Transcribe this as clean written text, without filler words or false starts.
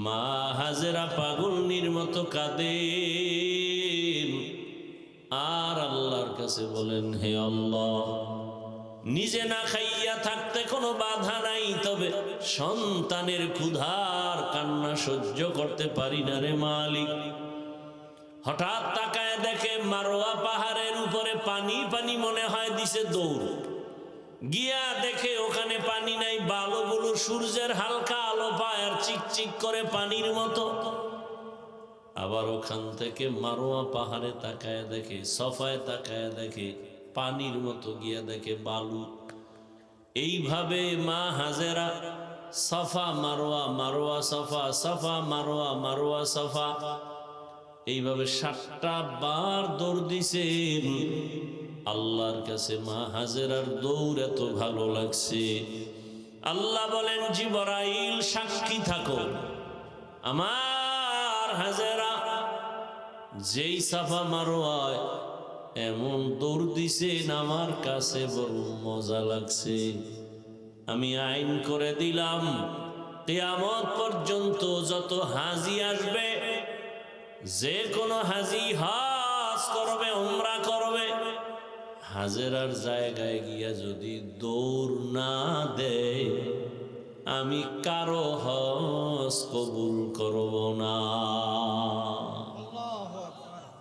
মা হাজেরা পাগলনির মতো কাঁদেন আর আল্লাহর কাছে বলেন, হে আল্লাহ, নিজে না খাইয়া থাকতে কোনো বাধা নাই, তবে সন্তানের ক্ষুধার কান্না সহ্য করতে পারি না রে মালিক। হঠাৎ তাকায় দেখে মারোয়া পাহাড়ের উপরে পানি পানি, মনে হয় দিছে দৌড়। গিয়া দেখে ওখানে পানি নাই, বালুগুলো সূর্যের হালকা আলো পায় আর চিকচিক করে পানির মতো। আবার ওখান থেকে মারোয়া পাহাড়ে তাকায় দেখে, সফায় তাকায় দেখে পানির মতো, গিয়া দেখে বালু। এইভাবে মা হাজেরা সফা মারোয়া, মারোয়া সফা, সফা মারোয়া, মারোয়া সফা, এইভাবে 7টা বার দৌড় দিছেন আল্লাহর কাছে। মা হাজেরার দৌড় এত ভালো লাগছে, আল্লাহ বলেন, জিবরাইল সাক্ষী থাকো, আমার হাজেরা যেই সাফা মারোয়ায় এমন দৌড় দিছেন আমার কাছে বড় মজা লাগছে। আমি আইন করে দিলাম, কিয়ামত পর্যন্ত যত হাজি আসবে, যে কোনো হাজি হজ করবে, উমরা করবে, হাজেরার জায়গায় গিয়া যদি দৌড় না দেয়, আমি কারো হজ কবুল করব না।